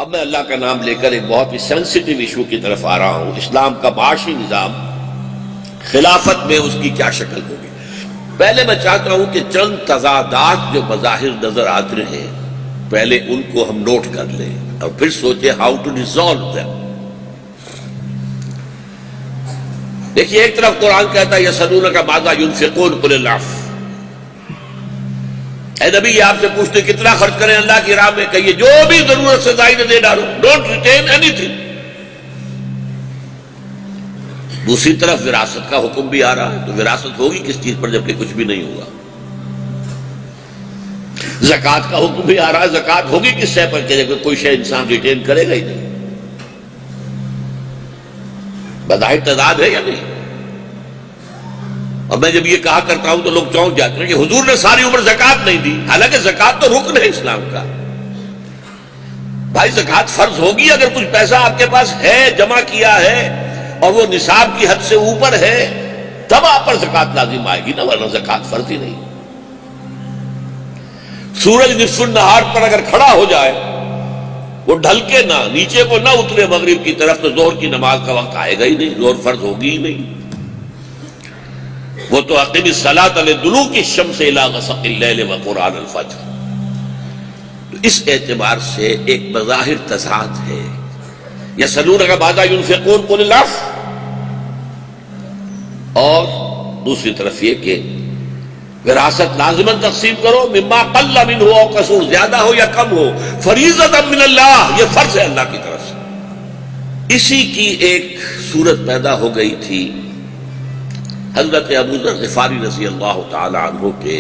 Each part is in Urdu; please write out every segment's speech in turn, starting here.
اب میں اللہ کا نام لے کر ایک بہت ہی سینسٹیو ایشو کی طرف آ رہا ہوں، اسلام کا معاشی نظام، خلافت میں اس کی کیا شکل ہوگی۔ پہلے میں چاہتا ہوں کہ چند تضادات جو بظاہر نظر آتے ہیں پہلے ان کو ہم نوٹ کر لیں اور پھر سوچیں ہاؤ ٹو ریزالو them۔ دیکھیے، ایک طرف قرآن کہتا ہے یسألونک ماذا ينفقون قل العفو، اے نبی یہ آپ سے پوچھتے کتنا خرچ کریں اللہ کی راہ میں، کہیے جو بھی ضرورت سے زائد دے ڈالو، ڈونٹ ریٹین اینی تھنگ۔ دوسری طرف وراثت کا حکم بھی آ رہا ہے، تو وراثت ہوگی کس چیز پر جبکہ کچھ بھی نہیں ہوگا۔ زکوٰۃ کا حکم بھی آ رہا ہے، زکوٰۃ ہوگی کس شے پر کہ جبکہ کوئی شے انسان ریٹین کرے گا ہی نہیں۔ بظاہر تضاد ہے یا نہیں؟ اور میں جب یہ کہا کرتا ہوں تو لوگ چونک جاتے ہیں کہ حضور نے ساری عمر زکوٰۃ نہیں دی، حالانکہ زکوٰۃ تو رکن ہے اسلام کا۔ بھائی زکوٰۃ فرض ہوگی اگر کچھ پیسہ آپ کے پاس ہے، جمع کیا ہے اور وہ نصاب کی حد سے اوپر ہے، تب آپ پر زکوٰۃ لازم آئے گی نا، ورنہ زکوٰۃ فرض ہی نہیں۔ سورج نصف النہار پر اگر کھڑا ہو جائے، وہ ڈھل کے نہ نیچے کو نہ اترے مغرب کی طرف، تو ظہر کی نماز کا وقت آئے گا ہی نہیں، ظہر فرض ہوگی ہی نہیں۔ وہ تو اقم الصلاۃ لدلوک الشمس الی غسق اللیل وقرآن الفجر۔ تو اس اعتبار سے ایک بظاہر تضاد ہے۔ یسألونک ماذا ينفقون قل العفو، اور دوسری طرف یہ کہ وراثت لازماً تقسیم کرو، مما قل منہ او کثر، زیادہ ہو یا کم ہو، فریضۃ من اللہ، یہ فرض ہے اللہ کی طرف سے۔ اسی کی ایک صورت پیدا ہو گئی تھی حضرت ابو ذر غفاری رضی اللہ تعالی عنہ کے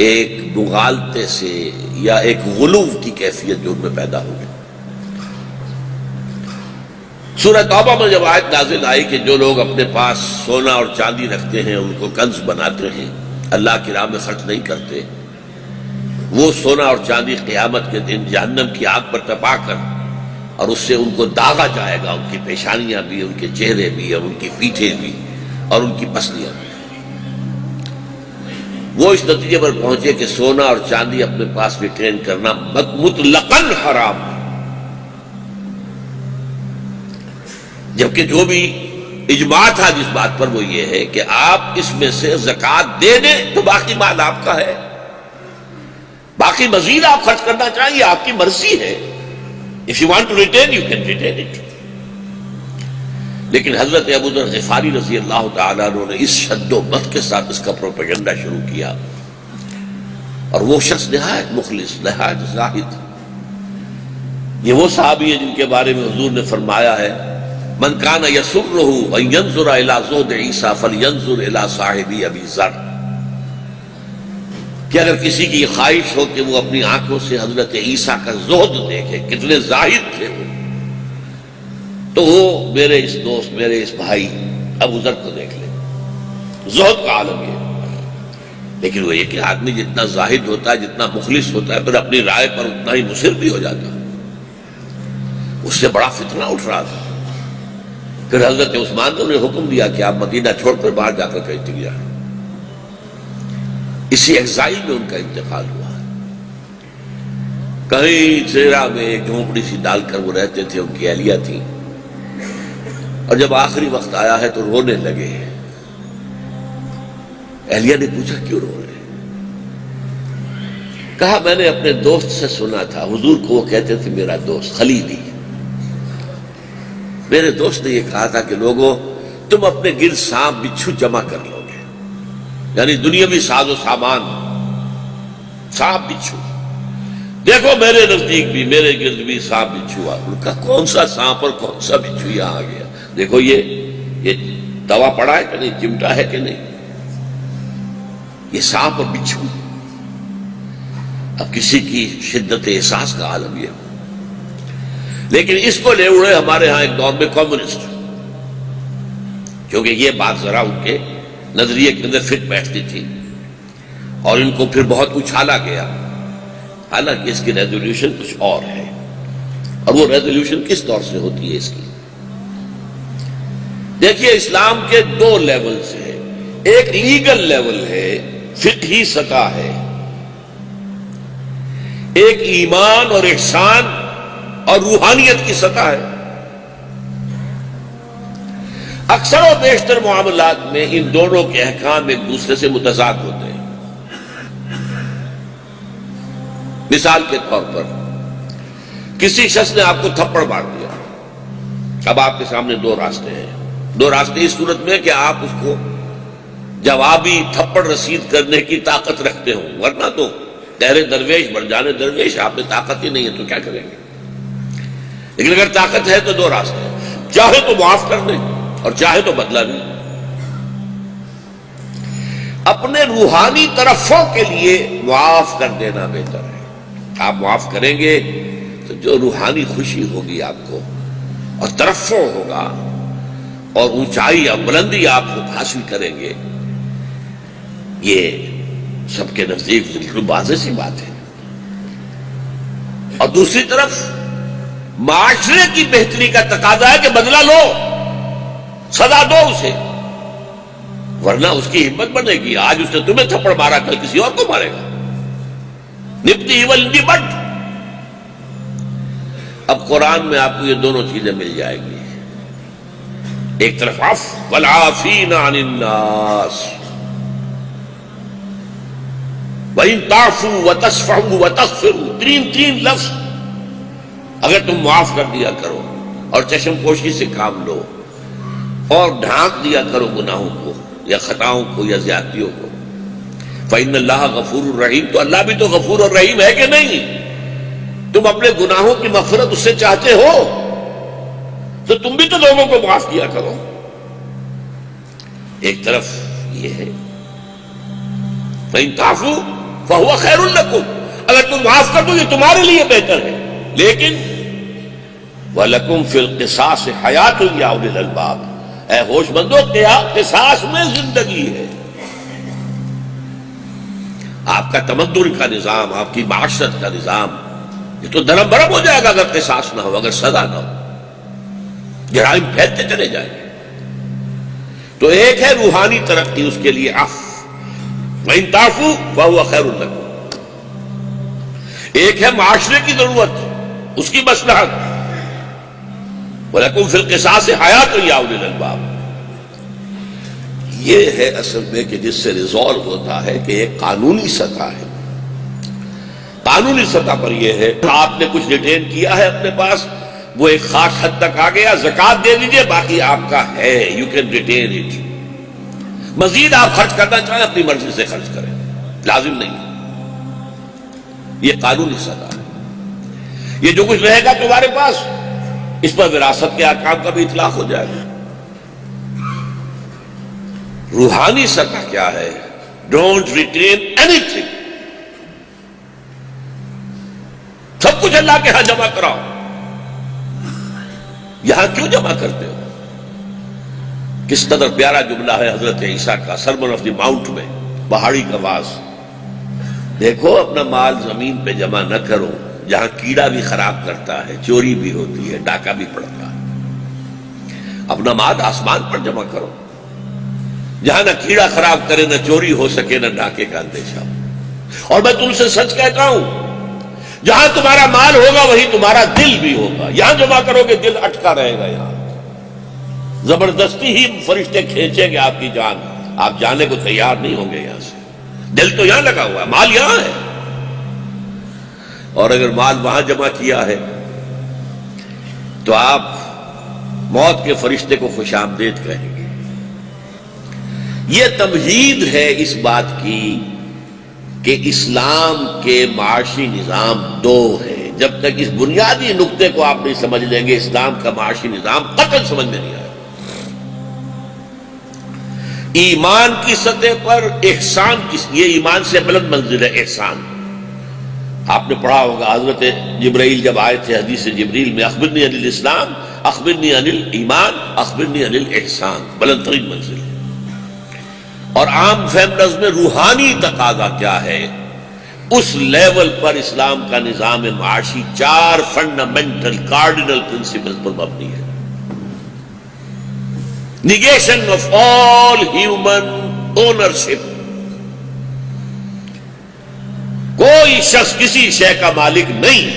ایک مغالطے سے یا ایک غلو کی کیفیت جو ان میں پیدا ہو گئی۔ سورہ توبہ میں جب آیت نازل آئی کہ جو لوگ اپنے پاس سونا اور چاندی رکھتے ہیں، ان کو کنز بناتے ہیں، اللہ کی راہ میں خرچ نہیں کرتے، وہ سونا اور چاندی قیامت کے دن جہنم کی آگ پر تپا کر اور اس سے ان کو داغا جائے گا، ان کی پیشانیاں بھی، ان کے چہرے بھی، اور ان کی پیٹھیں بھی، اور ان کی پسلیاں بھی۔ وہ اس نتیجے پر پہنچے کہ سونا اور چاندی اپنے پاس ریٹین کرنا مطلقاً حرام ہے، جبکہ جو بھی اجماع تھا جس بات پر وہ یہ ہے کہ آپ اس میں سے زکوٰۃ دے دیں تو باقی مال آپ کا ہے، باقی مزید آپ خرچ کرنا چاہیں یہ آپ کی مرضی ہے۔ If you want to retain, you can retain it۔ لیکن حضرت ابو ذر غفاری رضی اللہ تعالیٰ عنہ نے اس شد و مت کے ساتھ اس کا پروپیگنڈا شروع کیا، اور وہ شخص نہایت مخلص، نہایت زاہد، یہ وہ صحابی ہیں جن کے بارے میں حضور نے فرمایا ہے من کان یسرہ ان ینظر الی زہد عیسیٰ فلینظر الی صاحب ابی ذر، کہ اگر کسی کی خواہش ہو کہ وہ اپنی آنکھوں سے حضرت عیسیٰ کا زہد دیکھے، کتنے زاہد تھے وہ، تو وہ میرے اس دوست، میرے اس بھائی ابو ذر کو دیکھ لے۔ زہد کا عالم یہ، لیکن وہ یہ کہ آدمی جتنا زاہد ہوتا ہے، جتنا مخلص ہوتا ہے، پھر اپنی رائے پر اتنا ہی مصر بھی ہو جاتا ہے۔ اس سے بڑا فتنہ اٹھ رہا تھا۔ پھر حضرت عثمان نے انہیں حکم دیا کہ آپ مدینہ چھوڑ کر باہر جا کر کہیں ٹک جائیں۔ اسی ایگزائل میں ان کا انتقال ہوا۔ کہیں سیرا میں ایک جھونپڑی سی ڈال کر وہ رہتے تھے، ان کی اہلیہ تھی، اور جب آخری وقت آیا ہے تو رونے لگے۔ اہلیہ نے پوچھا کیوں رو رہے؟ کہا میں نے اپنے دوست سے سنا تھا، حضور کو وہ کہتے تھے میرا دوست خلیلی، میرے دوست نے یہ کہا تھا کہ لوگوں تم اپنے گرد سانپ بچھو جمع کر لو گے، یعنی دنیاوی ساز و سامان، سانپ بچھو، دیکھو میرے نزدیک بھی، میرے گرد بھی سانپ بچھو آ۔ ان کا کون سا سانپ اور کون سا بچھو یہاں آ گیا؟ دیکھو یہ دوا پڑا ہے کہ نہیں، چمٹا ہے کہ نہیں، یہ سانپ اور بچھو۔ اب کسی کی شدت احساس کا عالم یہ، لیکن اس کو لے اڑے ہمارے ہاں ایک دور میں کمیونسٹ، کیونکہ یہ بات ذرا ان کے نظریے کے اندر فٹ بیٹھتی تھی، اور ان کو پھر بہت اچھالا گیا، حالانکہ اس کی ریزولوشن کچھ اور ہے۔ اور وہ ریزولوشن کس طور سے ہوتی ہے اس کی؟ دیکھیے، اسلام کے دو لیولز ہیں، ایک لیگل لیول ہے، فقہی سطح ہے، ایک ایمان اور احسان اور روحانیت کی سطح ہے. اکثر و بیشتر معاملات میں ان دونوں کے احکام ایک دوسرے سے متضاد ہوتے ہیں. مثال کے طور پر کسی شخص نے آپ کو تھپڑ مار دیا. اب آپ کے سامنے دو راستے ہیں. دو راستے اس صورت میں کہ آپ اس کو جوابی تھپڑ رسید کرنے کی طاقت رکھتے ہوں، ورنہ تو تیرے درویش بڑھ جانے درویش، آپ میں طاقت ہی نہیں ہے تو کیا کریں گے. لیکن اگر طاقت ہے تو دو راستے ہیں، چاہے تو معاف کر دیں اور چاہے تو بدلہ لیں. اپنے روحانی طرفوں کے لیے معاف کر دینا بہتر ہے. آپ معاف کریں گے تو جو روحانی خوشی ہوگی آپ کو اور ترفع ہوگا اور اونچائی اور بلندی آپ حاصل کریں گے، یہ سب کے نزدیک بالکل واضح سی بات ہے. اور دوسری طرف معاشرے کی بہتری کا تقاضا ہے کہ بدلہ لو، سزا دو اسے، ورنہ اس کی ہمت بنے گی. آج اس نے تمہیں تھپڑ مارا، کل کسی اور کو مارے گا. نپتی ایول دی بٹ. اب قرآن میں آپ کو یہ دونوں چیزیں مل جائیں گی. ایک طرف عفو والعافین عن الناس، وَإِن تَعْفُوا وَتَصْفَحُوا وَتَغْفِرُوا، تین لفظ. اگر تم معاف کر دیا کرو اور چشم پوشی سے کام لو اور ڈھانک دیا کرو گناہوں کو یا خطاؤں کو یا زیادتیوں کو، فَإِنَّ اللَّهَ غَفُورٌ رَحِيمٌ، تو اللہ بھی تو غفور اور رحیم ہے کہ نہیں؟ تم اپنے گناہوں کی مغفرت اس سے چاہتے ہو تو تم بھی تو لوگوں کو معاف کیا کرو. ایک طرف یہ ہے فَإِن تَعْفُوا فَهُوَ خَيْرٌ لَكُمْ، اگر تم معاف کر دو یہ تمہارے لیے بہتر ہے. لیکن وَلَكُمْ فِي الْقِصَاصِ حَيَاةٌ يَا أُولِي الْأَلْبَابِ، اے ہوش مندو، قصاص میں زندگی ہے. آپ کا تمدن کا نظام، آپ کی معاشرت کا نظام یہ تو درم برم ہو جائے گا اگر قصاص نہ ہو، اگر سزا نہ ہو. جرائم پھیلتے چلے جائیں گے. تو ایک ہے روحانی ترقی، اس کے لیے عفو، وَإِن تَعْفُوا فَهُوَ خَيْرٌ لَكُمْ. ایک ہے معاشرے کی ضرورت، اس کی مصلحت، وَلَكُمْ فِي الْقِصَاصِ حَيَاةٌ يَا أُولِي الْأَلْبَابِ. یہ ہے اصل میں کہ جس سے ریزالو ہوتا ہے کہ ایک قانونی سطح ہے. قانونی سطح پر یہ ہے آپ نے کچھ ریٹین کیا ہے اپنے پاس، وہ ایک خاص حد تک آ گیا، زکوٰۃ دے دیجئے، باقی آپ کا ہے، یو کین ریٹین اٹ. مزید آپ خرچ کرنا چاہیں اپنی مرضی سے خرچ کریں، لازم نہیں. یہ قانونی سطح ہے. یہ جو کچھ رہے گا تمہارے پاس، اس پر وراثت کے احکام کا بھی اطلاق ہو جائے گا. روحانی سطح کیا ہے؟ ڈونٹ ریٹین اینی تھنگ. سب کچھ اللہ کے ہاں جمع کراؤ. یہاں کیوں جمع کرتے ہو؟ کس قدر پیارا جملہ ہے حضرت عیسیٰ کا سرمن آف دی ماؤنٹ میں، پہاڑی کا واز. دیکھو اپنا مال زمین پہ جمع نہ کرو جہاں کیڑا بھی خراب کرتا ہے، چوری بھی ہوتی ہے، ڈاکہ بھی پڑتا ہے. اپنا مال آسمان پر جمع کرو جہاں نہ کیڑا خراب کرے، نہ چوری ہو سکے، نہ ڈاکے کا اندیشہ ہو. اور میں تم سے سچ کہتا ہوں، جہاں تمہارا مال ہوگا وہی تمہارا دل بھی ہوگا. یہاں جمع کرو گے دل اٹکا رہے گا. یہاں زبردستی ہی فرشتے کھینچیں گے آپ کی جان، آپ جانے کو تیار نہیں ہوں گے یہاں سے. دل تو یہاں لگا ہوا ہے، مال یہاں ہے. اور اگر مال وہاں جمع کیا ہے تو آپ موت کے فرشتے کو خوش آمدید کہیں گے. یہ تمہید ہے اس بات کی کہ اسلام کے معاشی نظام دو ہے. جب تک اس بنیادی نقطے کو آپ نہیں سمجھ لیں گے اسلام کا معاشی نظام قطعاً سمجھ میں نہیں آئے. ایمان کی سطح پر احسان یہ ایمان سے بلند منزل ہے احسان. آپ نے پڑھا ہوگا حضرت جبرائیل جب آئے تھے حدیث جبریل میں، اخبرنی عن الاسلام، اخبرنی عن الایمان، اخبرنی عن الاحسان. بلند ترین منزل ہے. اور عام فہم نظم میں روحانی تقاضا کیا ہے، اس لیول پر اسلام کا نظام معاشی 4 فنڈامنٹل کارڈینل پرنسپلز پر مبنی ہے. Negation of all human ownership. کوئی شخص کسی شے کا مالک نہیں.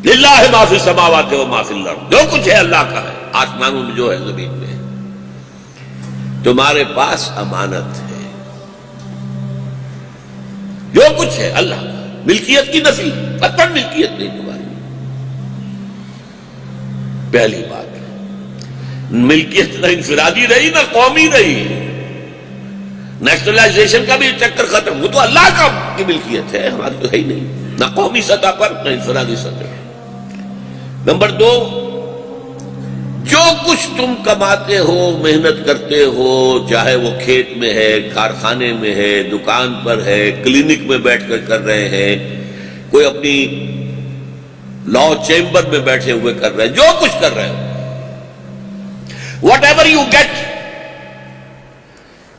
للہ ما فی السماوات و ما فی الارض، جو کچھ ہے اللہ کا ہے، آسمانوں میں جو ہے زمین میں ہے۔ تمہارے پاس امانت ہے، جو کچھ ہے اللہ کا۔ ملکیت کی نفی، قطعاً ملکیت نہیں تمہاری۔ پہلی بات، ملکیت نہ انفرادی رہی نہ قومی رہی، نیشنلائزیشن کا بھی چکر ختم، وہ تو اللہ کا کی ملکیت ہے، ہماری تو ہے ہی نہیں، نہ قومی سطح پر نہ انفرادی سطح پر۔ نمبر دو، جو کچھ تم کماتے ہو، محنت کرتے ہو، چاہے وہ کھیت میں ہے، کارخانے میں ہے، دکان پر ہے، کلینک میں بیٹھ کر رہے ہیں، کوئی اپنی لا چیمبر میں بیٹھے ہوئے کر رہے ہیں، جو کچھ کر رہے ہو، واٹ ایور یو گیٹ،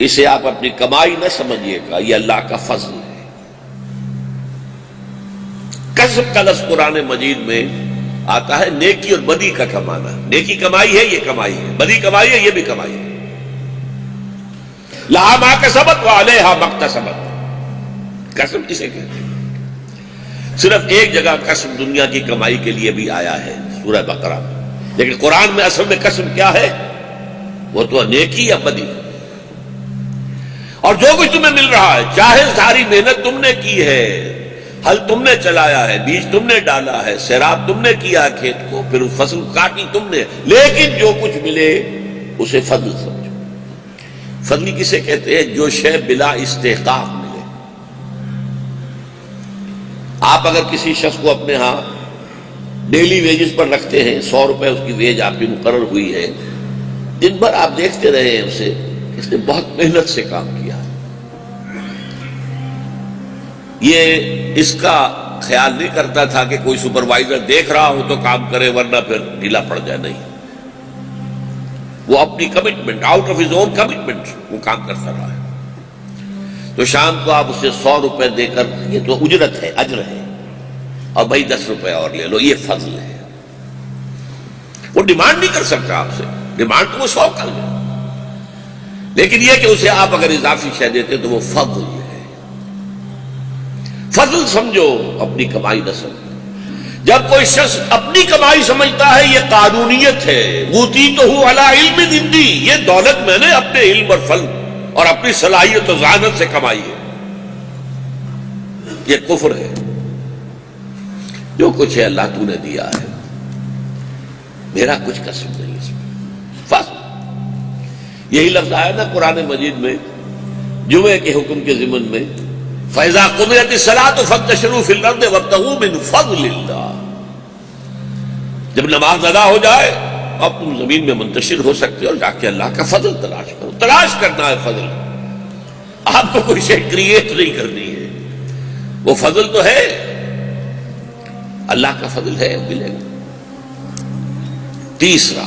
اسے آپ اپنی کمائی نہ سمجھیے گا، یہ اللہ کا فضل ہے۔ کسب کا لفظ قرآن مجید میں آتا ہے نیکی اور بدی کا کمانا۔ نیکی کمائی ہے، یہ کمائی ہے، بدی کمائی ہے، یہ بھی کمائی ہے۔ لہا ما کسبت وعلیہا ما اکتسبت، کسب اسے کہتے ہیں۔ صرف ایک جگہ کسب دنیا کی کمائی کے لیے بھی آیا ہے، سورہ بقرہ میں، لیکن قرآن میں اصل میں کسب کیا ہے؟ وہ تو نیکی یا بدی۔ اور جو کچھ تمہیں مل رہا ہے، چاہے ساری محنت تم نے کی ہے، ہل تم نے چلایا ہے، بیج تم نے ڈالا ہے، سیراب تم نے کیا کھیت کو، پھر فصل کاٹی تم نے، لیکن جو کچھ ملے اسے فضل سمجھو۔ فضل کسے کہتے ہیں؟ جو شے بلا استحقاق ملے۔ آپ اگر کسی شخص کو اپنے ہاں ڈیلی ویجز پر رکھتے ہیں، 100 روپے اس کی ویج آپ کی مقرر ہوئی ہے، دن بھر آپ دیکھتے رہے ہیں اسے، اس نے بہت محنت سے کام کیا، یہ اس کا خیال نہیں کرتا تھا کہ کوئی سپروائزر دیکھ رہا ہو تو کام کرے ورنہ پھر ڈھیلا پڑ جائے، نہیں، وہ اپنی commitment, out of his own commitment وہ کام کرتا رہا ہے۔ تو شام کو آپ اسے 100 روپے دے کر، یہ تو اجرت ہے، اجر ہے، اور بھائی 10 روپے اور لے لو، یہ فضل ہے۔ وہ ڈیمانڈ نہیں کر سکتا آپ سے، ڈیمانڈ تو وہ 100 کر لے، لیکن یہ کہ اسے آپ اگر اضافی شے دیتے تو وہ فضل ہے۔ فضل سمجھو، اپنی کمائی نہ سمجھو۔ جب کوئی شخص اپنی کمائی سمجھتا ہے، یہ قانونیت ہے، اوتیتہ علی علم عندی، یہ دولت میں نے اپنے علم اور فضل اور اپنی صلاحیت و ذہانت سے کمائی ہے، یہ کفر ہے۔ جو کچھ ہے اللہ تو نے دیا ہے، میرا کچھ قسم نہیں اس میں، فضل۔ یہی لفظ آیا نا قرآن مجید میں جمعے کے حکم کے ضمن میں، فَإِذَا قُضِيَتِ الصَّلَاةُ فَانتَشِرُوا فِي الْأَرْضِ وَابْتَغُوا مِنْ فَضْلِ اللَّهِ، جب نماز ادا ہو جائے اب تم زمین میں منتشر ہو سکتے ہو اور جا کے اللہ کا فضل تلاش کرو۔ تلاش کرنا ہے فضل، آپ کو کوئی شے کریٹ نہیں کرنی ہے، وہ فضل تو ہے، اللہ کا فضل ہے، ملے گا۔ تیسرا،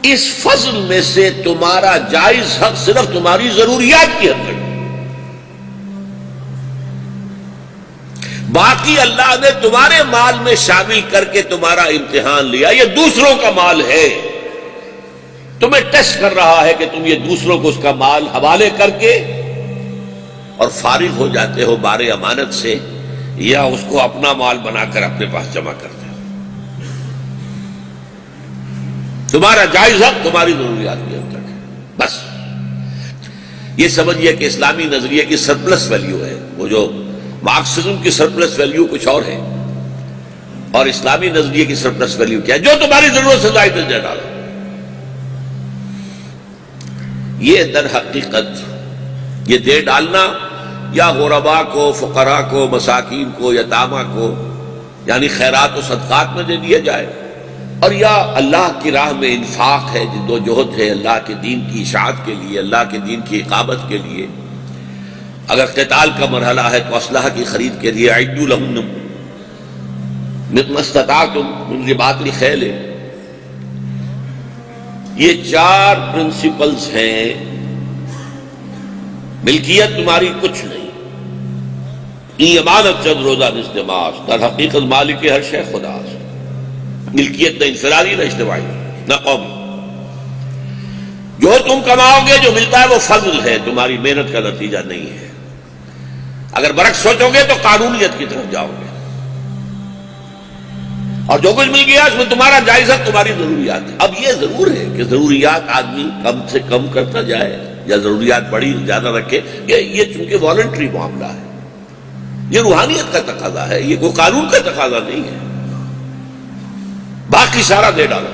اس فضل میں سے تمہارا جائز حق صرف تمہاری ضروریات کی حد تک، باقی اللہ نے تمہارے مال میں شامل کر کے تمہارا امتحان لیا، یہ دوسروں کا مال ہے، تمہیں ٹیسٹ کر رہا ہے کہ تم یہ دوسروں کو اس کا مال حوالے کر کے اور فارغ ہو جاتے ہو بار امانت سے، یا اس کو اپنا مال بنا کر اپنے پاس جمع کرتے ہو۔ تمہارا جائز حق تمہاری ضروریات کی حد تک ہے، بس یہ سمجھیے کہ اسلامی نظریے کی سرپلس ویلیو ہے، وہ جو مارکسزم کی سرپلس ویلیو کچھ اور ہے، اور اسلامی نظریے کی سرپلس ویلیو کیا ہے؟ جو تمہاری ضرورت سے زائد دے ڈالو۔ یہ در حقیقت یہ دے ڈالنا یا غرباء کو، فقراء کو، مساکین کو، یتامہ کو، یعنی خیرات و صدقات میں دے دیا جائے، اور یا اللہ کی راہ میں انفاق ہے، جد و جہد ہے اللہ کے دین کی اشاعت کے لیے، اللہ کے دین کی اقامت کے لیے، اگر قتال کا مرحلہ ہے تو اسلحہ کی خرید کے لیے اعدوا لہن ما استطعتم من رباط الخیل۔ یہ 4 پرنسپلز ہیں، ملکیت تمہاری کچھ نہیں، ای امانت چند روزہ نستماس، در حقیقت مالک ہر شے خداست۔ ملکیت نہ انفرادی نہ اجتماعی نہ قومی، جو تم کماؤ گے جو ملتا ہے وہ فضل ہے، تمہاری محنت کا نتیجہ نہیں ہے۔ اگر برعکس سوچو گے تو قانونیت کی طرف جاؤ گے، اور جو کچھ مل گیا اس میں تمہارا جائزہ تمہاری ضروریات ہے۔ اب یہ ضرور ہے کہ ضروریات آدمی کم سے کم کرتا جائے یا ضروریات بڑی زیادہ رکھے، یہ چونکہ والنٹری معاملہ ہے، یہ روحانیت کا تقاضا ہے، یہ کوئی قانون کا تقاضا نہیں ہے۔ باقی سارا دے ڈالو۔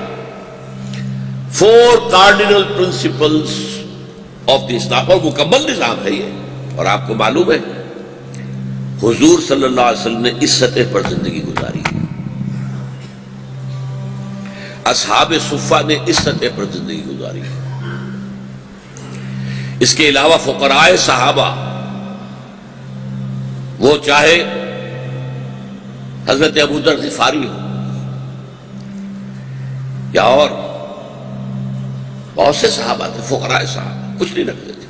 4 cardinal principles of the Islam، اور مکمل نظام ہے یہ، اور آپ کو معلوم ہے حضور صلی اللہ علیہ وسلم نے اس سطح پر زندگی گزاری ہے، اصحاب صفہ نے اس سطح پر زندگی گزاری ہے، اس کے علاوہ فقراء صحابہ، وہ چاہے حضرت ابو ذر غفاری ہو یا اور بہت سے صحابہ تھے، فقراء صحابہ کچھ نہیں رکھتے تھے،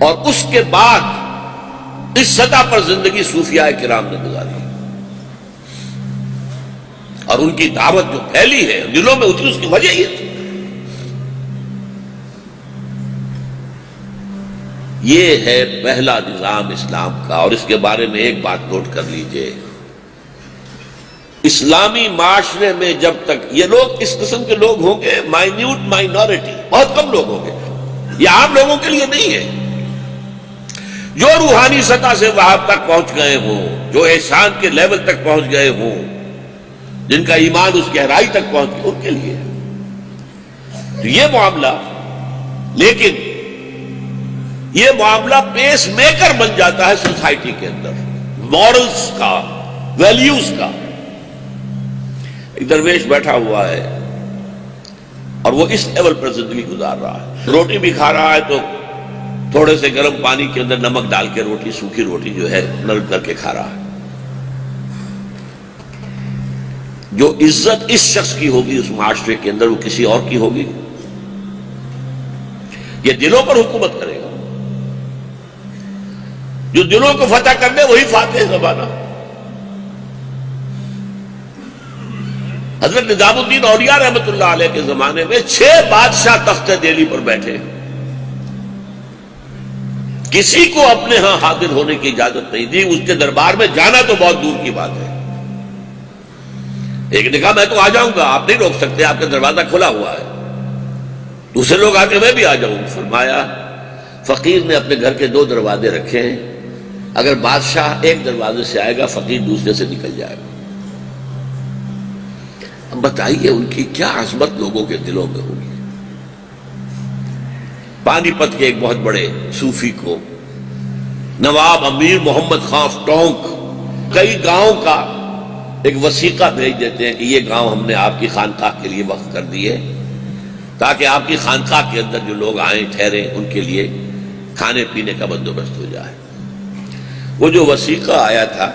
اور اس کے بعد اس سطح پر زندگی صوفیاء کرام نے گزاری، اور ان کی دعوت جو پھیلی ہے دلوں میں اتری، اس کی وجہ یہ تھی۔ یہ ہے پہلا نظام اسلام کا، اور اس کے بارے میں ایک بات نوٹ کر لیجئے، اسلامی معاشرے میں جب تک یہ لوگ اس قسم کے لوگ ہوں گے، مائنیوٹ مائنورٹی، بہت کم لوگ ہوں گے، یہ عام لوگوں کے لیے نہیں ہے، جو روحانی سطح سے وہاں تک پہنچ گئے ہوں، جو احسان کے لیول تک پہنچ گئے ہوں، جن کا ایمان اس گہرائی تک پہنچ گیا، ان کے لیے تو یہ معاملہ، لیکن یہ معاملہ پیس میکر بن جاتا ہے سوسائٹی کے اندر، مورلز کا، ویلیوز کا۔ ایک درویش بیٹھا ہوا ہے اور وہ اس لیول پر زندگی گزار رہا ہے، روٹی بھی کھا رہا ہے تو تھوڑے سے گرم پانی کے اندر نمک ڈال کے روٹی، سوکھی روٹی جو ہے نرم کر کے کھا رہا ہے۔ جو عزت اس شخص کی ہوگی اس معاشرے کے اندر، وہ کسی اور کی ہوگی؟ یہ دلوں پر حکومت کرے گا، جو دلوں کو فتح کر لے وہی فاتح زمانہ۔ حضرت نظام الدین اولیاء رحمۃ اللہ علیہ کے زمانے میں 6 بادشاہ تخت دہلی پر بیٹھے، کسی کو اپنے ہاں حاضر ہونے کی اجازت نہیں دی، اس کے دربار میں جانا تو بہت دور کی بات ہے۔ ایک نے کہا میں تو آ جاؤں گا، آپ نہیں روک سکتے، آپ کا دروازہ کھلا ہوا ہے۔ دوسرے لوگ آتے میں بھی آ جاؤں۔ فرمایا فقیر نے اپنے گھر کے 2 دروازے رکھے ہیں، اگر بادشاہ ایک دروازے سے آئے گا، فقیر دوسرے سے نکل جائے گا۔ اب بتائیے ان کی کیا عظمت لوگوں کے دلوں میں ہوگی۔ پانی پت کے ایک بہت بڑے صوفی کو نواب امیر محمد خان آف ٹونک کئی گاؤں کا ایک وثیقہ بھیج دیتے ہیں کہ یہ گاؤں ہم نے آپ کی خانقاہ کے لیے وقف کر دیے، تاکہ آپ کی خانقاہ کے اندر جو لوگ آئیں ٹھہریں ان کے لیے کھانے پینے کا بندوبست ہو جائے۔ وہ جو وثیقہ آیا تھا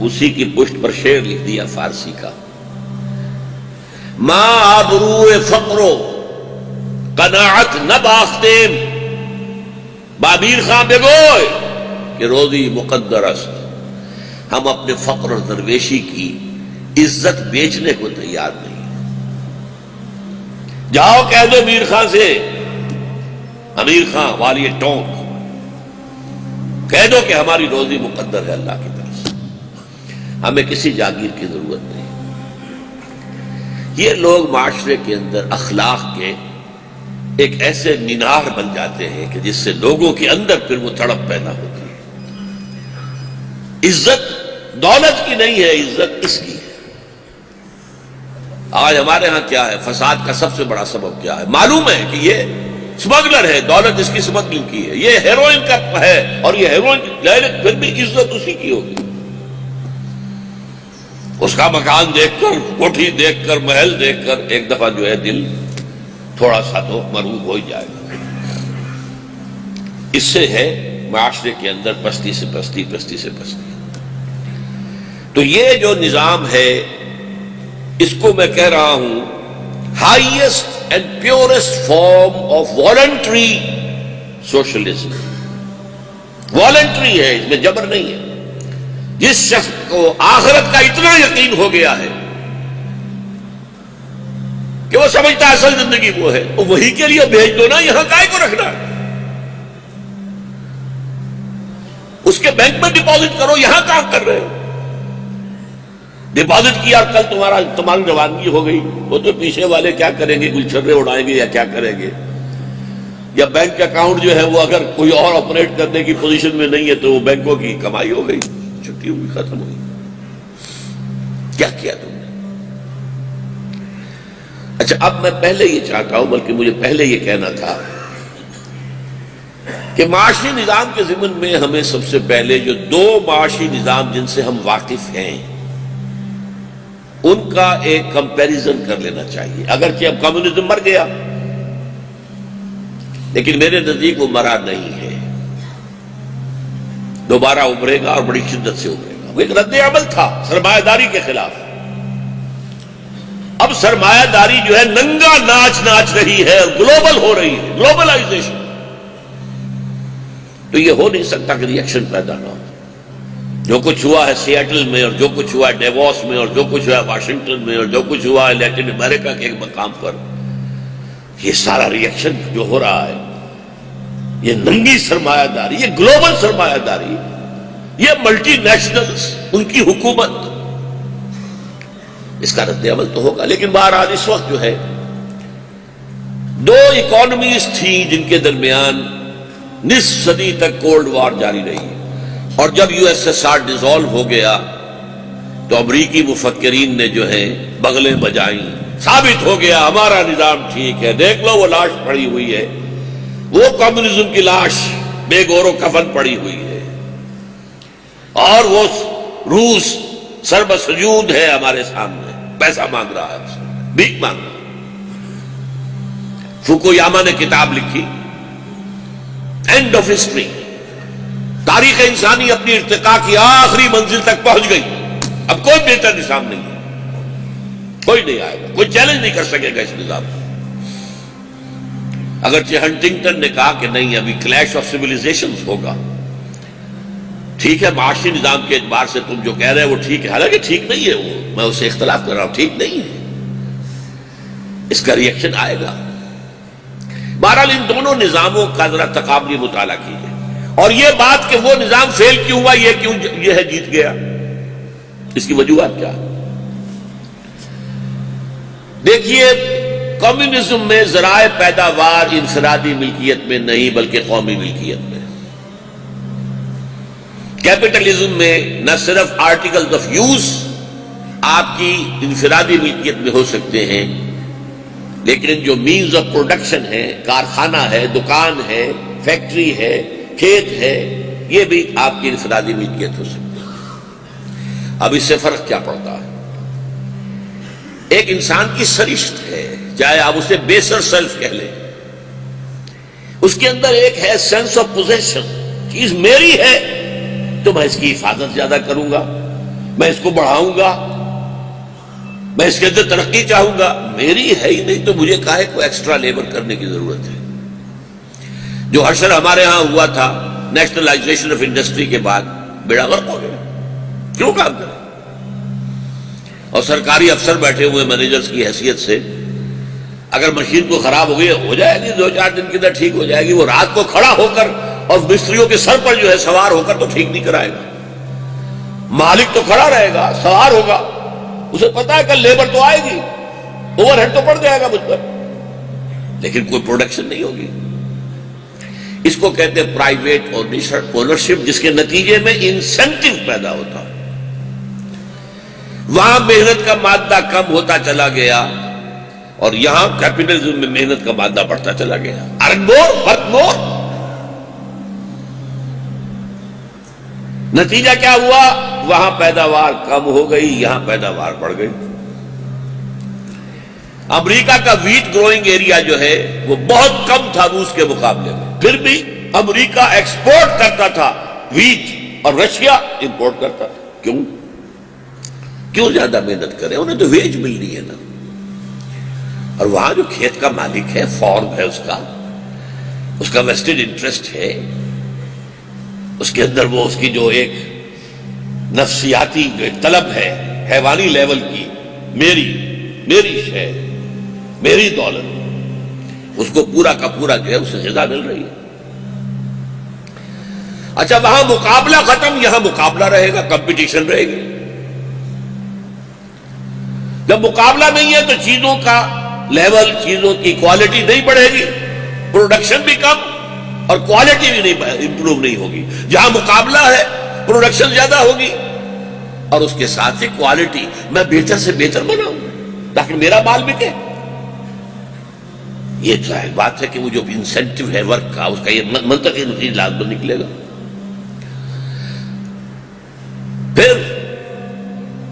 اسی کی پشت پر شعر لکھ دیا فارسی کا، ما آبرو فقرو قناعت نہ باختیم، بابیر خان بگوئے کہ روزی مقدر است، ہم اپنے فقر اور درویشی کی عزت بیچنے کو تیار نہیں۔ جاؤ کہہ دو میر خان سے، امیر خان والی ٹونک، کہہ دو کہ ہماری روزی مقدر ہے اللہ کی طرف سے، ہمیں کسی جاگیر کی ضرورت نہیں۔ یہ لوگ معاشرے کے اندر اخلاق کے ایک ایسے مینار بن جاتے ہیں کہ جس سے لوگوں کے اندر پھر وہ تڑپ پیدا ہوتی ہے۔ عزت دولت کی نہیں ہے، عزت اس کی ہے۔ آج ہمارے ہاں کیا ہے، فساد کا سب سے بڑا سبب کیا ہے؟ معلوم ہے کہ یہ سمگلر ہے، دولت اس کی سمگلنگ کی ہے، یہ ہیروئن کا ہے، اور یہ ہیروئن پھر بھی عزت اسی کی ہوگی۔ اس کا مکان دیکھ کر، کوٹھی دیکھ کر، محل دیکھ کر ایک دفعہ جو ہے دل تھوڑا سا تو مرعوب ہو ہی جائے گا۔ اس سے ہے معاشرے کے اندر پستی سے پستی، پستی سے پستی۔ تو یہ جو نظام ہے اس کو میں کہہ رہا ہوں highest and purest form of voluntary socialism. Voluntary ہے، اس میں جبر نہیں ہے۔ جس شخص کو آخرت کا اتنا یقین ہو گیا ہے کہ وہ سمجھتا ہے اصل زندگی وہ ہے، تو وہی کے لیے بھیج دو نا، یہاں کائے کو رکھنا ہے؟ اس کے بینک میں ڈپازٹ کرو، یہاں کام کر رہے ہو؟ ڈپازٹ کیا اور کل تمہاری روانگی ہو گئی، وہ تو پیچھے والے کیا کریں گے، گلچھرے اڑائیں گے یا کیا کریں گے، یا بینک اکاؤنٹ جو ہے وہ اگر کوئی اور آپریٹ کرنے کی پوزیشن میں نہیں ہے تو وہ بینکوں کی کمائی ہو گئی، چھٹی ہوئی، ختم ہوئی۔ کیا کیا تم نے؟ اچھا، اب میں پہلے یہ چاہتا ہوں، بلکہ مجھے پہلے یہ کہنا تھا کہ معاشی نظام کے ضمن میں ہمیں سب سے پہلے جو دو معاشی نظام جن سے ہم واقف ہیں ان کا ایک کمپیریزن کر لینا چاہیے۔ اگرچہ اب کمیونزم مر گیا، لیکن میرے نزدیک وہ مرا نہیں ہے، دوبارہ ابھرے گا اور بڑی شدت سے ابھرے گا۔ وہ ایک رد عمل تھا سرمایہ داری کے خلاف، اب سرمایہ داری جو ہے ننگا ناچ رہی ہے اور گلوبل ہو رہی ہے، گلوبلائزیشن۔ تو یہ ہو نہیں سکتا کہ ری ایکشن پیدا نہ ہو۔ جو کچھ ہوا ہے سیاٹل میں، اور جو کچھ ہوا ہے ڈیووس میں، اور جو کچھ ہوا ہے واشنگٹن میں، اور جو کچھ ہوا ہے لیٹن امریکہ کے ایک مقام پر، یہ سارا ری ایکشن جو ہو رہا ہے، یہ ننگی سرمایہ داری، یہ گلوبل سرمایہ داری، یہ ملٹی نیشنلز، ان کی حکومت، اس کا رد عمل تو ہوگا۔ لیکن بہرحال اس وقت جو ہے دو اکانومیز تھی جن کے درمیان نصف صدی تک کولڈ وار جاری رہی، اور جب U S S R dissolve ہو گیا تو امریکی مفکرین نے جو ہے بغلیں بجائیں، ثابت ہو گیا ہمارا نظام ٹھیک ہے، دیکھ لو وہ لاش پڑی ہوئی ہے، وہ کمیونزم کی لاش بے گور و کفن پڑی ہوئی ہے، اور وہ روس سربسجود ہے ہمارے سامنے، پیسہ مانگ رہا ہے، بھیک مانگ رہا ہے۔ فوکویاما نے کتاب لکھی اینڈ آف ہسٹری، تاریخ انسانی اپنی ارتقاء کی آخری منزل تک پہنچ گئی، اب کوئی بہتر نظام نہیں ہے، کوئی نہیں آئے گا، کوئی چیلنج نہیں کر سکے گا اس نظام کو۔ اگرچہ ہنٹنگٹن نے کہا کہ نہیں، ابھی کلیش آف سیویلائزیشنز ہوگا۔ ٹھیک ہے، معاشی نظام کے اعتبار سے تم جو کہہ رہے ہو وہ ٹھیک ہے، حالانکہ ٹھیک نہیں ہے، وہ میں اسے اختلاف کر رہا ہوں، ٹھیک نہیں ہے، اس کا ری ایکشن آئے گا۔ بہرحال ان دونوں نظاموں کا ذرا تقابلی مطالعہ کیجیے، اور یہ بات کہ وہ نظام فیل کیوں ہوا، یہ کیوں یہ ہے جیت گیا، اس کی وجوہات کیا؟ دیکھیے، کمیونزم میں ذرائع پیداوار انفرادی ملکیت میں نہیں بلکہ قومی ملکیت میں، کیپٹلزم میں نہ صرف آرٹیکلز آف یوز آپ کی انفرادی ملکیت میں ہو سکتے ہیں، لیکن جو مینز آف پروڈکشن ہے، کارخانہ ہے، دکان ہے، فیکٹری ہے، کھیت ہے، یہ بھی آپ کی انفرادی ملکیت ہو سکتی ہے۔ اب اس سے فرق کیا پڑتا ہے؟ ایک انسان کی سرشت ہے، چاہے آپ اسے بیسر سیلف کہہ لیں، اس کے اندر ایک ہے سینس آف پوزیشن، چیز میری ہے تو میں اس کی حفاظت زیادہ کروں گا، میں اس کو بڑھاؤں گا، میں اس کے اندر ترقی چاہوں گا، میری ہے ہی نہیں تو مجھے کاہے کو ایکسٹرا لیبر کرنے کی ضرورت ہے۔ جو حشر ہمارے ہاں ہوا تھا نیشنلائزیشن آف انڈسٹری کے بعد، بیڑا غرق ہو گیا، کیوں کام کریں؟ اور سرکاری افسر بیٹھے ہوئے مینیجرز کی حیثیت سے، اگر مشین کو خراب ہو گئی ہو جائے گی، 2-4 دن کے اندر ٹھیک ہو جائے گی، وہ رات کو کھڑا ہو کر اور مستریوں کے سر پر جو ہے سوار ہو کر تو ٹھیک نہیں کرائے گا۔ مالک تو کھڑا رہے گا، سوار ہوگا، اسے پتا ہے کل لیبر تو آئے گی، اوور ہیڈ تو پڑ جائے گا مجھ پر، لیکن کوئی پروڈکشن نہیں ہوگی۔ اس کو کہتے ہیں پرائیویٹ اونرشپ، جس کے نتیجے میں انسینٹیو پیدا ہوتا ہے۔ وہاں محنت کا مادہ کم ہوتا چلا گیا اور یہاں کیپٹلزم میں محنت کا مادہ بڑھتا چلا گیا، ارن مور ورک مور۔ نتیجہ کیا ہوا؟ وہاں پیداوار کم ہو گئی، یہاں پیداوار بڑھ گئی۔ امریکہ کا ویٹ گروئنگ ایریا جو ہے وہ بہت کم تھا روس کے مقابلے میں، پھر بھی امریکہ ایکسپورٹ کرتا تھا ویٹ اور رشیا امپورٹ کرتا تھا۔ کیوں زیادہ محنت کریں؟ انہیں تو ویج مل رہی ہے نا، اور وہاں جو کھیت کا مالک ہے، فارم ہے، اس کا ویسٹڈ انٹرسٹ ہے، اس کے اندر وہ اس کی جو ایک نفسیاتی جو ایک طلب ہے حیوانی لیول کی، میری شے، میری دولت، اس کو پورا کا پورا جو ہے اسے غذا مل رہی ہے۔ اچھا وہاں مقابلہ ختم، یہاں مقابلہ رہے گا، کمپٹیشن رہے گی۔ جب مقابلہ نہیں ہے تو چیزوں کا لیول، چیزوں کی کوالٹی نہیں بڑھے گی، پروڈکشن بھی کم اور کوالٹی بھی نہیں امپروو نہیں ہوگی۔ جہاں مقابلہ ہے پروڈکشن زیادہ ہوگی اور اس کے ساتھ ہی کوالٹی، میں بہتر سے بہتر بناؤں تاکہ میرا مال بکے۔ یہ ظاہر بات ہے کہ وہ جو انسینٹیو ہے ورک کا، اس کا یہ منطقی نتیجہ لازم نکلے گا۔ پھر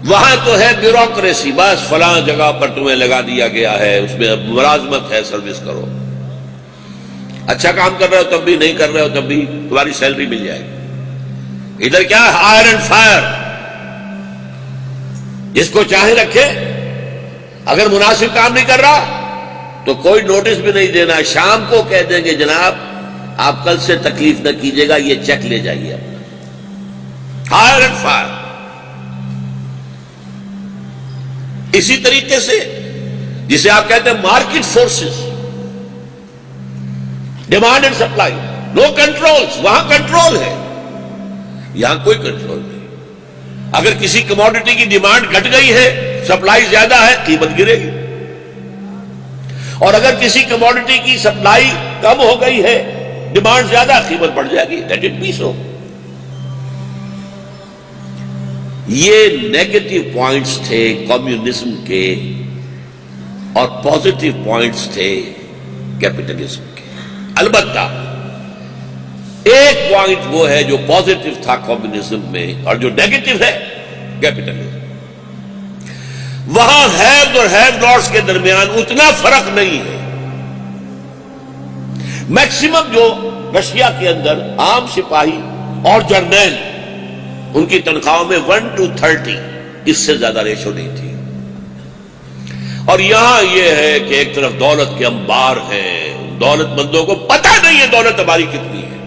وہاں تو ہے بیوروکریسی، بس فلاں جگہ پر تمہیں لگا دیا گیا ہے، اس میں ملازمت ہے، سروس کرو، اچھا کام کر رہے ہو تب بھی، نہیں کر رہے ہو تب بھی تمہاری سیلری مل جائے گی۔ ادھر کیا ہائر اینڈ فائر، جس کو چاہے رکھے، اگر مناسب کام نہیں کر رہا تو کوئی نوٹس بھی نہیں دینا، شام کو کہہ دیں گے جناب آپ کل سے تکلیف نہ کیجیے گا، یہ چیک لے جائیے اپنا، ہائر اینڈ فائر۔ اسی طریقے سے جسے آپ کہتے ہیں market forces, demand and supply, no controls, وہاں کنٹرول ہے، یہاں کوئی کنٹرول نہیں۔ اگر کسی کموڈٹی کی ڈیمانڈ گھٹ گئی ہے، سپلائی زیادہ ہے، قیمت گرے گی، اور اگر کسی کموڈٹی کی سپلائی کم ہو گئی ہے، ڈیمانڈ زیادہ، قیمت بڑھ جائے گی۔ لیٹ اٹ بی سو۔ یہ نیگیٹو پوائنٹس تھے کمیونزم کے اور پازیٹو پوائنٹس تھے کیپٹلزم کے۔ البتہ ایک پوائنٹ وہ ہے جو پازیٹو تھا کمیونزم میں اور جو نیگیٹو ہے کیپٹلزم۔ وہاں ہیوز اور ہیو ناٹس کے درمیان اتنا فرق نہیں ہے۔ میکسیمم جو رشیا کے اندر عام سپاہی اور جرنیل، ان کی تنخواہوں میں 1:30، اس سے زیادہ ریشو نہیں تھی۔ اور یہاں یہ ہے کہ ایک طرف دولت کے انبار ہیں، دولت مندوں کو پتہ نہیں ہے دولت ہماری کتنی ہے،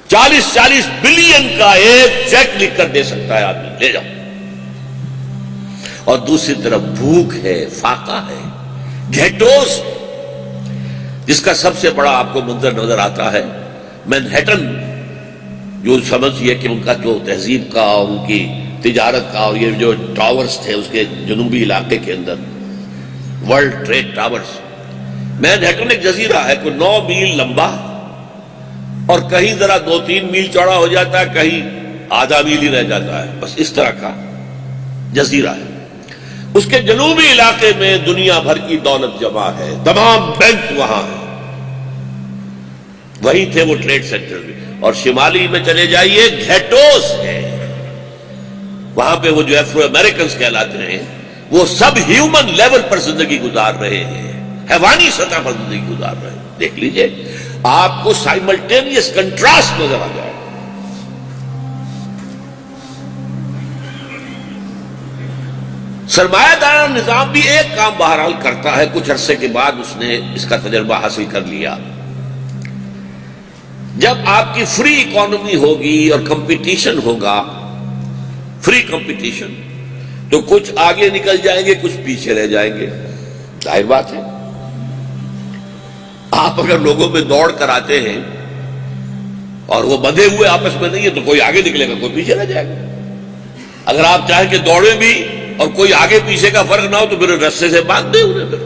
40 بلین کا ایک چیک لکھ کر دے سکتا ہے آدمی، لے جاؤ۔ اور دوسری طرف بھوک ہے، فاقہ ہے، گھیٹوس، جس کا سب سے بڑا آپ کو منظر نظر آتا ہے مینہٹن، جو سمجھئے کہ ان کا جو تہذیب کا اور ان کی تجارت کا، اور یہ جو ٹاورز تھے اس کے جنوبی علاقے کے اندر، ورلڈ ٹریڈ ٹاورز۔ مینہٹن ایک جزیرہ ہے، کوئی 9 میل لمبا اور کہیں ذرا 2-3 میل چوڑا ہو جاتا ہے، کہیں آدھا میل ہی رہ جاتا ہے، بس اس طرح کا جزیرہ ہے۔ اس کے جنوبی علاقے میں دنیا بھر کی دولت جمع ہے، تمام بینک وہاں ہیں، وہی تھے وہ ٹریڈ سینٹر بھی۔ اور شمالی میں چلے جائیے، گھیٹوس ہے، وہاں پہ وہ جو افرو امریکنز کہلاتے ہیں، وہ سب ہیومن لیول پر زندگی گزار رہے ہیں، حیوانی سطح پر زندگی گزار رہے ہیں۔ دیکھ لیجئے، آپ کو سائملٹینیس کنٹراسٹ نظر آ جائے۔ سرمایہ دارانہ نظام بھی ایک کام بہرحال کرتا ہے، کچھ عرصے کے بعد اس نے اس کا تجربہ حاصل کر لیا۔ جب آپ کی فری اکانومی ہوگی اور کمپٹیشن ہوگا، فری کمپٹیشن، تو کچھ آگے نکل جائیں گے، کچھ پیچھے رہ جائیں گے، ظاہر بات ہے۔ آپ اگر لوگوں میں دوڑ کر آتے ہیں اور وہ بندھے ہوئے آپس میں نہیں ہے تو کوئی آگے نکلے گا، کوئی پیچھے رہ جائے گا۔ اگر آپ چاہیں کہ دوڑیں بھی اور کوئی آگے پیچھے کا فرق نہ ہو تو پھر رستے سے باندھ دیں انہیں، پھر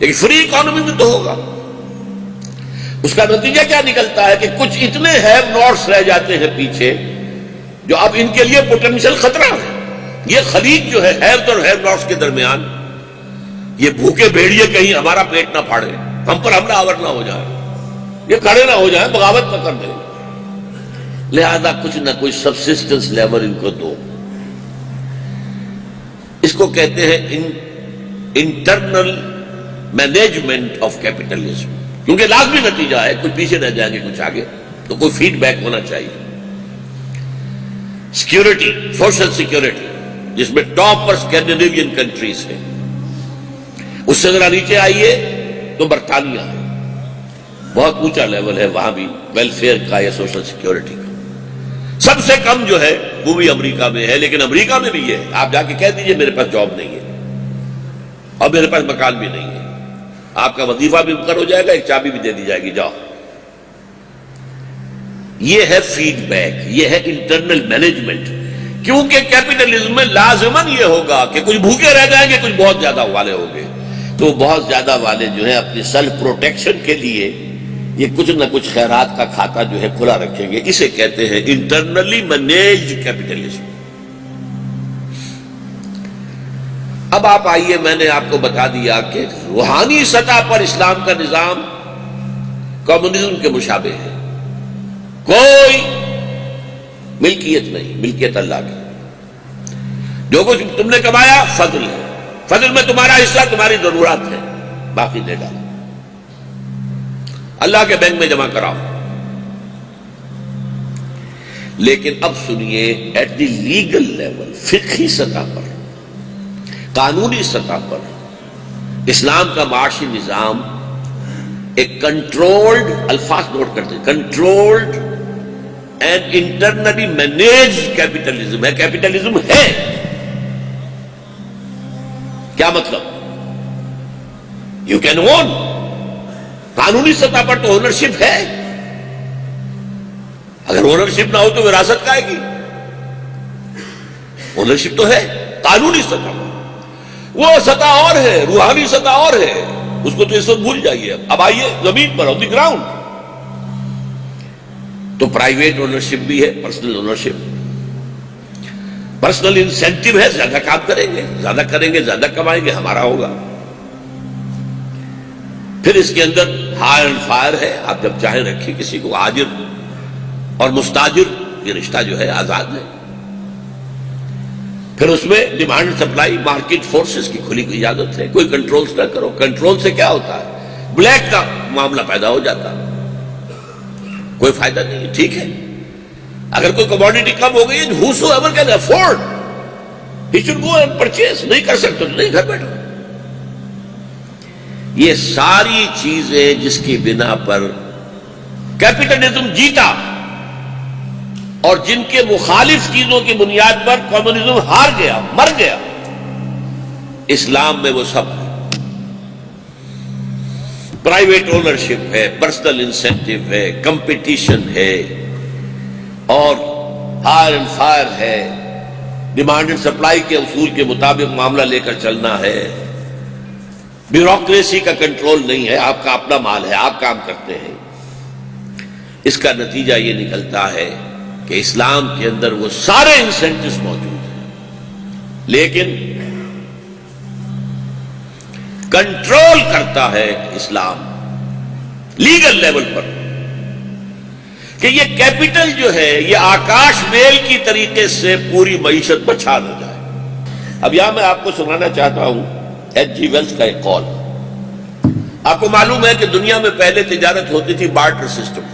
لیکن فری اکانومی میں تو ہوگا۔ اس کا نتیجہ کیا نکلتا ہے کہ کچھ اتنے ہیو ناٹس رہ جاتے ہیں پیچھے جو اب ان کے لیے پوٹینشیل خطرہ ہے۔ یہ خلیج جو ہے ہیوز اور ہیو ناٹس کے درمیان، یہ بھوکے بھیڑیے کہیں ہمارا پیٹ نہ پھاڑے، ہم پر حملہ آور نہ ہو جائے، یہ کھڑے نہ ہو جائیں، بغاوت نہ کر دیں، لہذا کچھ نہ کچھ سبسسٹنس لیول ان کو دو۔ اس کو کہتے ہیں انٹرنل مینجمنٹ آف کیپٹلزم، کیونکہ لازمی نتیجہ ہے کچھ پیچھے رہ جائیں گے کچھ آگے، تو کوئی فیڈ بیک ہونا چاہیے۔ سیکیورٹی، سوشل سیکیورٹی، جس میں ٹاپ پر اسکینڈینیوین کنٹریز ہیں، اس سے ذرا نیچے آئیے تو برطانیہ ہے، بہت اونچا لیول ہے وہاں بھی ویلفیئر کا یا سوشل سیکیورٹی کا۔ سب سے کم جو ہے وہ بھی امریکہ میں ہے، لیکن امریکہ میں بھی ہے، آپ جا کے کہہ دیجئے میرے پاس جاب نہیں ہے اور میرے پاس مکان بھی نہیں ہے، آپ کا وظیفہ بھی مقرر ہو جائے گا، ایک چابی بھی دے دی جائے گی، جاؤ۔ یہ ہے فیڈ بیک، یہ ہے انٹرنل مینجمنٹ۔ کیونکہ کیپٹلزم میں لازماً یہ ہوگا کہ کچھ بھوکے رہ جائیں گے، کچھ بہت زیادہ والے ہوں گے، تو بہت زیادہ والے جو ہیں اپنی سیلف پروٹیکشن کے لیے یہ کچھ نہ کچھ خیرات کا کھاتا جو ہے کھلا رکھیں گے۔ اسے کہتے ہیں انٹرنلی مینیجڈ کیپٹلزم۔ اب آپ آئیے، میں نے آپ کو بتا دیا کہ روحانی سطح پر اسلام کا نظام کمیونزم کے مشابہ ہے۔ کوئی ملکیت نہیں، ملکیت اللہ کی۔ جو کچھ تم نے کمایا فضل ہے، فضل میں تمہارا حصہ تمہاری ضرورت ہے، باقی دے ڈالو، اللہ کے بینک میں جمع کراؤ۔ لیکن اب سنیے، ایٹ دی لیگل لیول، فقہی سطح پر، قانونی سطح پر، اسلام کا معاشی نظام ایک کنٹرولڈ، الفاظ نوٹ کرتے ہیں، controlled and internally manage capitalism ہے۔ کیپٹلزم ہے، کیا مطلب؟ یو کین اون، قانونی سطح پر تو اونرشپ ہے، اگر اونرشپ نہ ہو تو وراثت کا آئے گی؟ اونرشپ تو ہے قانونی سطح پر، وہ سطح اور ہے، روحانی سطح اور ہے، اس کو تو اس وقت بھول جائیے۔ اب آئیے زمین پر، آن دی گراؤنڈ، تو پرائیویٹ اونرشپ بھی ہے، پرسنل اونرشپ، پرسنل انسینٹیو ہے، زیادہ کام کریں گے، زیادہ کریں گے، زیادہ کمائیں گے، ہمارا ہوگا۔ پھر اس کے اندر ہائر اینڈ فائر ہے، آپ جب چاہیں رکھیں کسی کو، آجر اور مستاجر یہ رشتہ جو ہے آزاد ہے۔ پھر اس میں ڈیمانڈ سپلائی، مارکیٹ فورسز کی کھلی اجازت ہے، کوئی کنٹرولز نہ کرو۔ کنٹرول سے کیا ہوتا ہے؟ بلیک کا معاملہ پیدا ہو جاتا ہے، کوئی فائدہ نہیں ہے۔ ٹھیک ہے، اگر کوئی کموڈٹی کم ہو گئی، whosoever can afford he should go and purchase، نہیں کر سکتے تو نہیں، گھر بیٹھو۔ یہ ساری چیزیں جس کی بنا پر کیپٹلزم جیتا اور جن کے مخالف چیزوں کی بنیاد پر کمیونزم ہار گیا، مر گیا، اسلام میں وہ سب ہے۔ پرائیویٹ اونرشپ ہے، پرسنل انسینٹیو ہے، کمپٹیشن ہے، اور ہائر اینڈ فائر ہے، ڈیمانڈ اینڈ سپلائی کے اصول کے مطابق معاملہ لے کر چلنا ہے۔ بیوروکریسی کا کنٹرول نہیں ہے، آپ کا اپنا مال ہے، آپ کام کرتے ہیں۔ اس کا نتیجہ یہ نکلتا ہے کہ اسلام کے اندر وہ سارے انسینٹیوز موجود ہیں، لیکن کنٹرول کرتا ہے اسلام لیگل لیول پر کہ یہ کیپٹل جو ہے یہ آکاش میل کی طریقے سے پوری معیشت پر چھا نہ جائے۔ اب یہاں میں آپ کو سنانا چاہتا ہوں ایچ جی ویلز کا ایک قول۔ آپ کو معلوم ہے کہ دنیا میں پہلے تجارت ہوتی تھی بارٹر سسٹم۔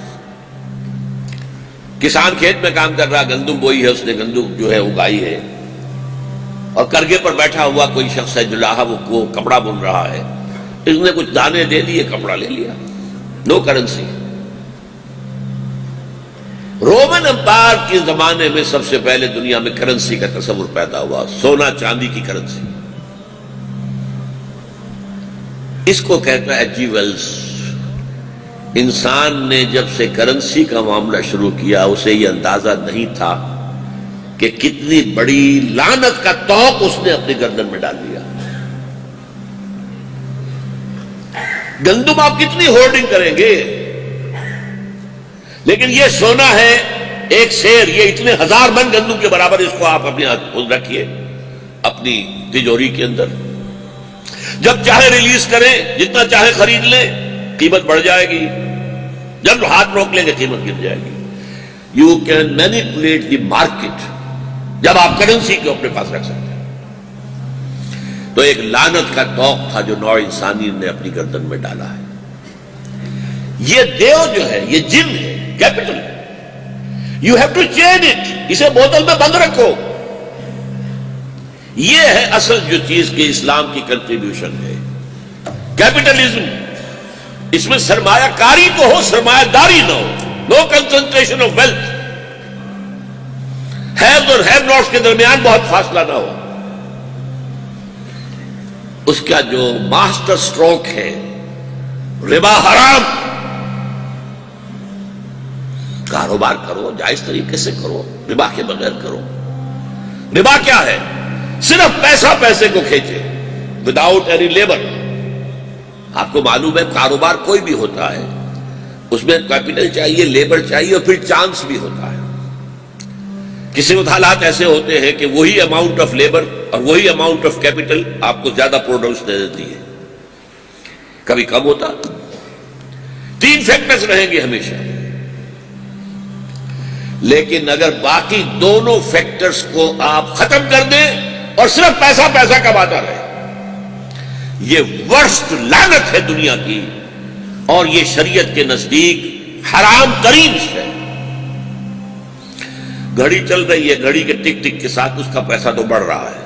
کسان کھیت میں کام کر رہا، گندم بوئی ہے، اس نے گندم جو ہے اگائی ہے، اور کرگے پر بیٹھا ہوا کوئی شخص ہے جو وہ کپڑا بن رہا ہے، اس نے کچھ دانے دے دیے، کپڑا لے لیا، نو کرنسی۔ رومن امپائر کے زمانے میں سب سے پہلے دنیا میں کرنسی کا تصور پیدا ہوا، سونا چاندی کی کرنسی۔ اس کو کہتا ہے جی ویلز، انسان نے جب سے کرنسی کا معاملہ شروع کیا اسے یہ اندازہ نہیں تھا کہ کتنی بڑی لعنت کا طوق اس نے اپنی گردن میں ڈال دیا۔ گندم آپ کتنی ہولڈنگ کریں گے، لیکن یہ سونا ہے ایک شیر، یہ اتنے 1000 من گندم کے برابر، اس کو آپ اپنے ہاتھ رکھیے اپنی تجوری کے اندر، جب چاہے ریلیز کریں، جتنا چاہے خرید لیں، قیمت بڑھ جائے گی، جب ہاتھ روک لیں گے قیمت گر جائے گی۔ You can manipulate the market جب آپ کرنسی کو اپنے پاس رکھ سکتے ہیں۔ تو ایک لعنت کا طوق تھا جو نوع انسانی نے اپنی گردن میں ڈالا ہے۔ یہ دیو جو ہے، یہ جن ہے، capital, you have to change it, اسے بوتل میں بند رکھو۔ یہ ہے اصل جو چیز کہ اسلام کی کنٹریبیوشن ہے، کیپٹلزم۔ اس میں سرمایہ کاری تو ہو، سرمایہ داری نہ ہو، نو کنسنٹریشن آف ویلتھ، ہیوز اور ہیو ناٹس کے درمیان بہت فاصلہ نہ ہو۔ اس کا جو ماسٹر سٹروک ہے ربا حرام. کاروبار کرو جائز طریقے سے کرو، ربا کے بغیر کرو. ربا کیا ہے؟ صرف پیسہ پیسے کو کھینچے وداؤٹ اینی لیبر. آپ کو معلوم ہے کاروبار کوئی بھی ہوتا ہے اس میں کیپٹل چاہیے، لیبر چاہیے، اور پھر چانس بھی ہوتا ہے. کسی وقت حالات ایسے ہوتے ہیں کہ وہی اماؤنٹ آف لیبر اور وہی اماؤنٹ آف کیپٹل آپ کو زیادہ پروڈکٹس دے دیتی ہے، کبھی کم ہوتا. 3 فیکٹرز رہیں گے ہمیشہ. لیکن اگر باقی دونوں فیکٹرز کو آپ ختم کر دیں اور صرف پیسہ پیسہ کماتا رہے، یہ ورسٹ لعنت ہے دنیا کی، اور یہ شریعت کے نزدیک حرام ترین ہے. گھڑی چل رہی ہے، گھڑی کے ٹک ٹک کے ساتھ اس کا پیسہ تو بڑھ رہا ہے،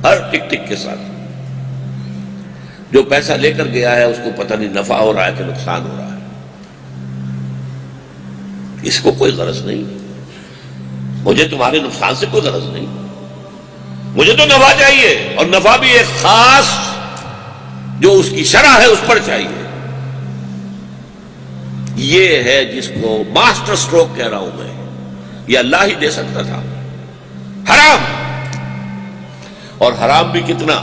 ہر ٹک ٹک کے ساتھ. جو پیسہ لے کر گیا ہے اس کو پتہ نہیں نفع ہو رہا ہے کہ نقصان ہو رہا ہے. اس کو کوئی غرض نہیں. مجھے تمہارے نقصان سے کوئی غرض نہیں، مجھے تو نفع چاہیے، اور نفع بھی ایک خاص جو اس کی شرح ہے اس پر چاہیے. یہ ہے جس کو ماسٹر سٹروک کہہ رہا ہوں میں، یہ اللہ ہی دے سکتا تھا. حرام، اور حرام بھی کتنا.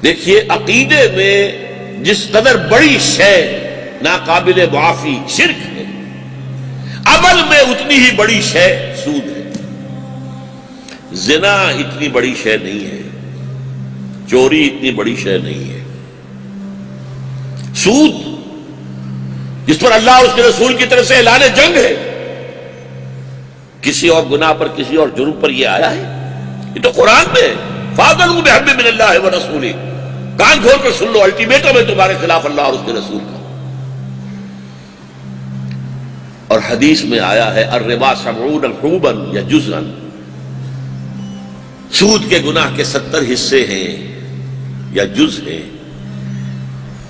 دیکھیے عقیدے میں جس قدر بڑی شے ناقابل معافی شرک ہے، عمل میں اتنی ہی بڑی شے سود ہے. زنا اتنی بڑی شے نہیں ہے، چوری اتنی بڑی شے نہیں ہے. سود جس پر اللہ اور اس کے رسول کی طرف سے اعلان جنگ ہے، کسی اور گناہ پر، کسی اور جرم پر یہ آیا ہے؟ یہ تو قرآن میں فَاذَنُوا بِحَرْبٍ مِّنَ اللَّهِ وَرَسُولِهِ. کان کھول کر سن لو، الٹیمیٹم ہے تمہارے خلاف اللہ اور اس کے رسول کا. اور حدیث میں آیا ہے الربا 70 حوبا یا جزءا، سود کے گناہ کے 70 حصے ہیں یا جز ہیں،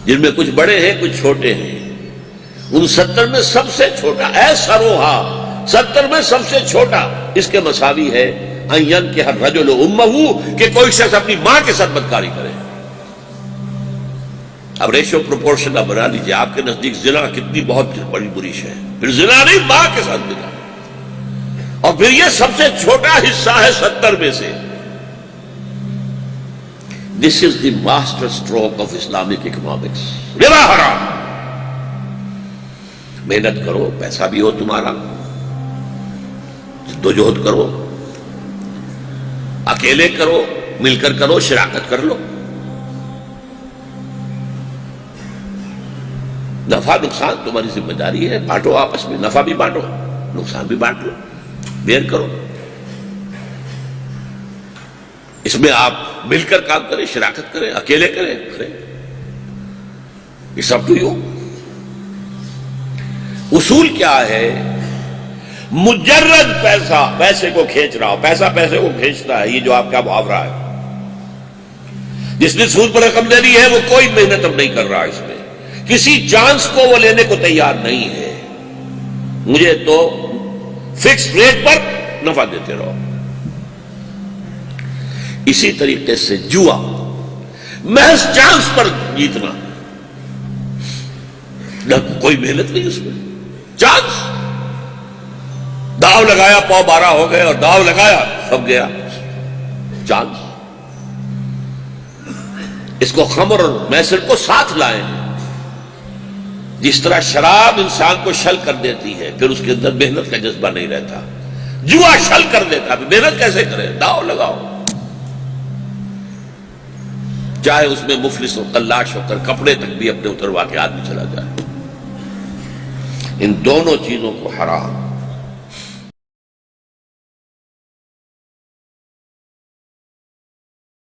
جن میں کچھ بڑے ہیں کچھ چھوٹے ہیں. ان 70 میں سب سے چھوٹا ایسروہا، 70 میں سب سے چھوٹا اس کے مساوی ہے ان ينكح الرجل امه، کہ کوئی شخص اپنی ماں کے ساتھ بدکاری کرے. اب ریشو پروپورشن آپ بنا لیجیے، آپ کے نزدیک زنا کتنی بہت بڑی بری شے ہے. پھر زنا نہیں، ماں کے ساتھ زنا، اور پھر یہ سب سے چھوٹا حصہ ہے 70 میں سے. This is the master stroke of Islamic economics. ربا حرام. محنت کرو، پیسہ بھی ہو تمہارا، جدوجہد کرو، اکیلے کرو، مل کر کرو، شراکت کر لو. نفع نقصان تمہاری ذمہ داری ہے، بانٹو آپس میں، نفع بھی بانٹو، نقصان بھی بانٹ لو، بیئر کرو. اس میں آپ مل کر کام کریں، شراکت کریں، اکیلے کریں. It's up to you. اصول کیا ہے؟ مجرد پیسہ پیسے کو کھینچ رہا ہو، پیسہ پیسے کو کھینچتا ہے، یہ جو آپ کا محاورہ ہے. جس نے سود پر رقم دینی ہے وہ کوئی محنت اب نہیں کر رہا، اس میں کسی چانس کو وہ لینے کو تیار نہیں ہے. مجھے تو فکس ریٹ پر نفع دیتے رہو. اسی طریقے سے جوا، محض چانس پر جیتنا، کوئی محنت نہیں اس میں، چانس. داؤ لگایا، پاؤ 12 ہو گئے، اور داؤ لگایا سب گیا، چانس. اس کو خمر اور میسر کو ساتھ لائیں. جس طرح شراب انسان کو شل کر دیتی ہے، پھر اس کے اندر محنت کا جذبہ نہیں رہتا. جوا شل کر دیتا ہے، محنت کیسے کرے؟ داؤ لگاؤ. چاہے اس میں مفلس ہو، قلاش ہو کر کپڑے تک بھی اپنے اتروا کے آدمی چلا جائے. ان دونوں چیزوں کو حرام